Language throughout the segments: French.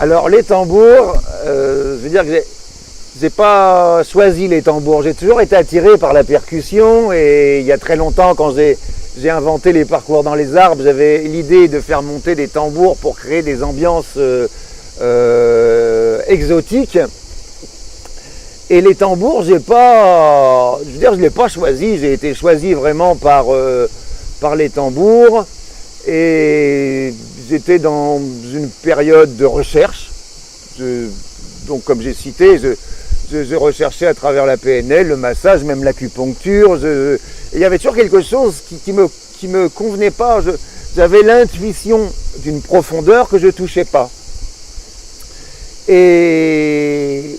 Alors les tambours, je veux dire que j'ai pas choisi les tambours, j'ai toujours été attiré par la percussion et il y a très longtemps quand j'ai inventé les parcours dans les arbres, j'avais l'idée de faire monter des tambours pour créer des ambiances exotiques. Et les tambours, je ne l'ai pas choisi, j'ai été choisi vraiment par les tambours. Et j'étais dans une période de recherche. Donc comme j'ai cité, je recherchais à travers la PNL, le massage, même l'acupuncture. Il y avait toujours quelque chose qui me convenait pas. J'avais l'intuition d'une profondeur que je ne touchais pas. Et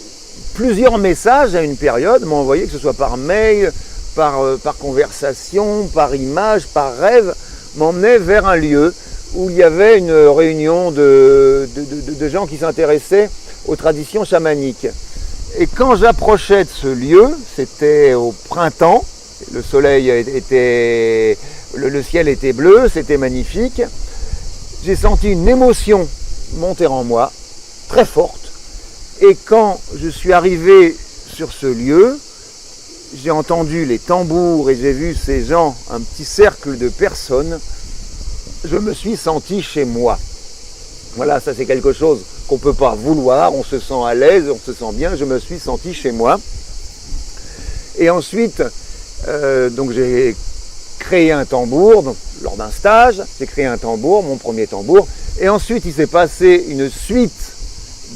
plusieurs messages à une période m'ont envoyé, que ce soit par mail, par conversation, par image, par rêve, m'emmenaient vers un lieu où il y avait une réunion de gens qui s'intéressaient aux traditions chamaniques. Et quand j'approchais de ce lieu, c'était au printemps, le ciel était bleu, c'était magnifique, j'ai senti une émotion monter en moi, très forte. Et quand je suis arrivé sur ce lieu, j'ai entendu les tambours et j'ai vu ces gens, un petit cercle de personnes, je me suis senti chez moi. Voilà, ça c'est quelque chose qu'on ne peut pas vouloir, on se sent à l'aise, on se sent bien, je me suis senti chez moi. Et ensuite, donc j'ai créé un tambour, lors d'un stage, j'ai créé un tambour, mon premier tambour, et ensuite il s'est passé une suite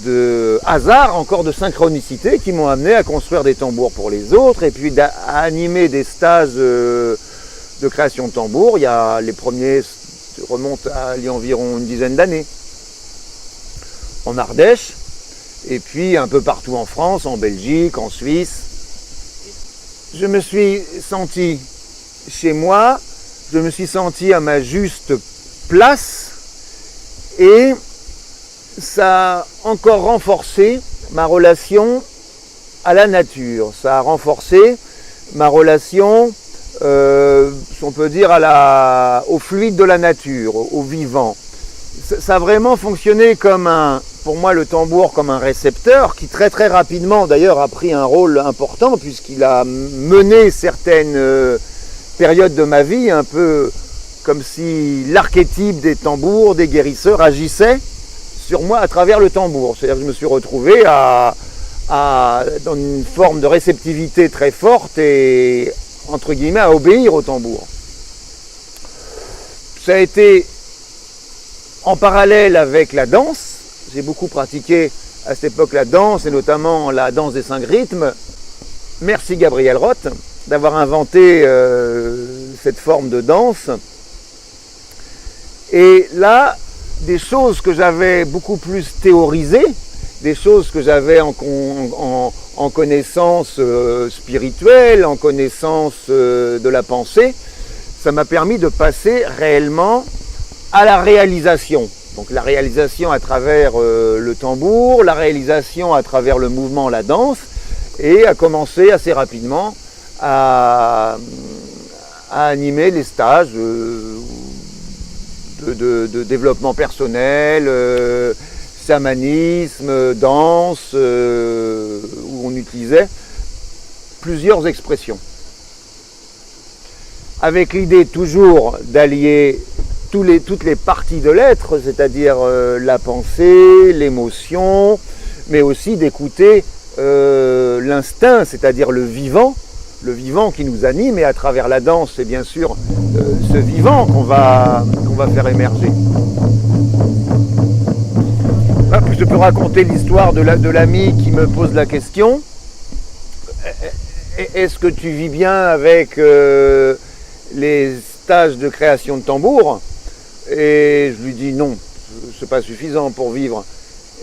de hasard, encore de synchronicité, qui m'ont amené à construire des tambours pour les autres et puis à animer des stages de création de tambours. Les premiers remontent il y a environ une dizaine d'années, en Ardèche, et puis un peu partout en France, en Belgique, en Suisse. Je me suis senti chez moi, je me suis senti à ma juste place, et ça a encore renforcé ma relation à la nature. Ça a renforcé ma relation, on peut dire, au fluide de la nature, au vivant. Ça a vraiment fonctionné pour moi le tambour comme un récepteur qui très très rapidement d'ailleurs a pris un rôle important puisqu'il a mené certaines périodes de ma vie, un peu comme si l'archétype des tambours, des guérisseurs agissait sur moi à travers le tambour. C'est-à-dire que je me suis retrouvé dans une forme de réceptivité très forte et, entre guillemets, à obéir au tambour. Ça a été en parallèle avec la danse. J'ai beaucoup pratiqué à cette époque la danse, et notamment la danse des 5 rythmes. Merci Gabriel Roth d'avoir inventé cette forme de danse. Et là, des choses que j'avais beaucoup plus théorisées, des choses que j'avais en connaissance spirituelle, en connaissance de la pensée, ça m'a permis de passer réellement à la réalisation. Donc la réalisation à travers le tambour, la réalisation à travers le mouvement, la danse, et à commencer assez rapidement à animer les stages de développement personnel, chamanisme, danse, où on utilisait plusieurs expressions. Avec l'idée toujours d'allier toutes les parties de l'être, c'est-à-dire la pensée, l'émotion, mais aussi d'écouter l'instinct, c'est-à-dire le vivant qui nous anime, et à travers la danse, c'est bien sûr ce vivant qu'on va faire émerger. Je peux raconter l'histoire de l'ami qui me pose la question. Est-ce que tu vis bien avec les stages de création de tambours? Et je lui dis non, c'est pas suffisant pour vivre.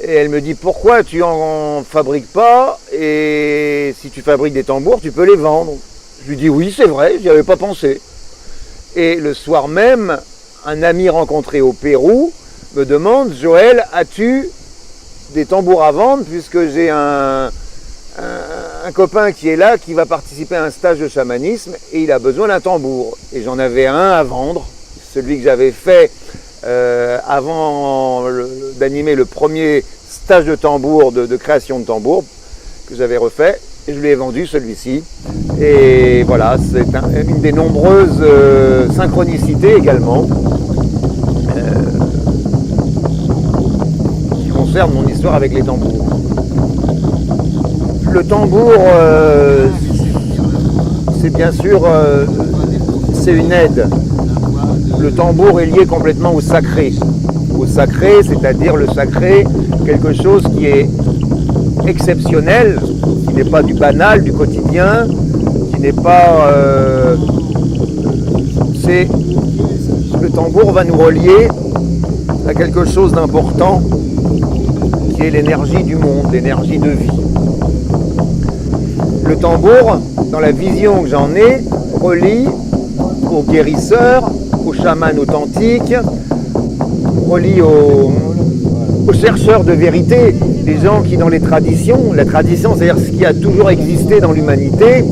Et elle me dit pourquoi tu en fabriques pas, et si tu fabriques des tambours, tu peux les vendre. Je lui dis oui, c'est vrai, j'y avais pas pensé. Et le soir même, un ami rencontré au Pérou me demande: Joël, as-tu des tambours à vendre, puisque j'ai un copain qui est là, qui va participer à un stage de chamanisme, et il a besoin d'un tambour. Et j'en avais un à vendre, celui que j'avais fait avant d'animer le premier stage de tambour, de création de tambour que j'avais refait. Et je lui ai vendu celui-ci. Et voilà, c'est une des nombreuses synchronicités également qui concernent mon histoire avec les tambours. Le tambour, c'est bien sûr c'est une aide. Le tambour est lié complètement au sacré. Au sacré, c'est-à-dire le sacré, quelque chose qui est exceptionnel, qui n'est pas du banal, du quotidien, qui n'est pas... le tambour va nous relier à quelque chose d'important, qui est l'énergie du monde, l'énergie de vie. Le tambour, dans la vision que j'en ai, relie aux guérisseurs, aux chamans authentiques, relie aux chercheurs de vérité, les gens qui dans les traditions, la tradition c'est-à-dire ce qui a toujours existé dans l'humanité,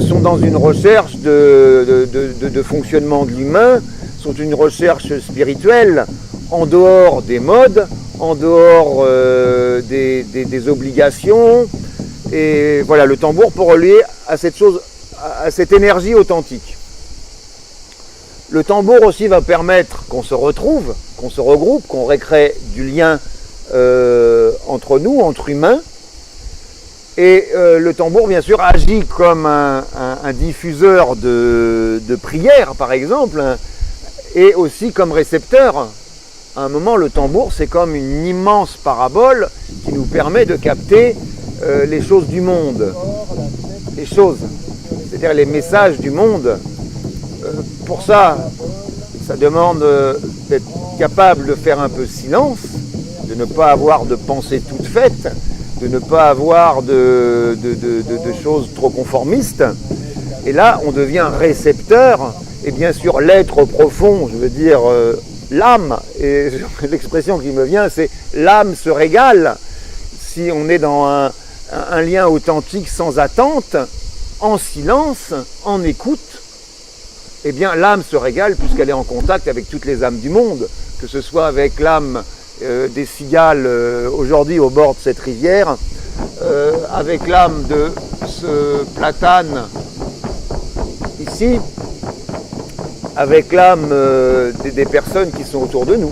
sont dans une recherche de fonctionnement de l'humain, sont une recherche spirituelle, en dehors des modes, en dehors des obligations, et voilà, le tambour pour relier à cette chose, à cette énergie authentique. Le tambour aussi va permettre qu'on se retrouve, qu'on se regroupe, qu'on recrée du lien entre nous, entre humains. Et le tambour, bien sûr, agit comme un diffuseur de prières, par exemple, et aussi comme récepteur. À un moment, le tambour, c'est comme une immense parabole qui nous permet de capter les choses du monde. Les choses, c'est-à-dire les messages du monde. Pour ça, ça demande d'être capable de faire un peu silence, de ne pas avoir de pensées toutes faites, de ne pas avoir de choses trop conformistes. Et là, on devient récepteur, et bien sûr, l'être profond, je veux dire l'âme, et l'expression qui me vient, c'est l'âme se régale. Si on est dans un lien authentique sans attente, en silence, en écoute, eh bien l'âme se régale puisqu'elle est en contact avec toutes les âmes du monde, que ce soit avec l'âme des cigales aujourd'hui au bord de cette rivière, avec l'âme de ce platane ici, avec l'âme des personnes qui sont autour de nous.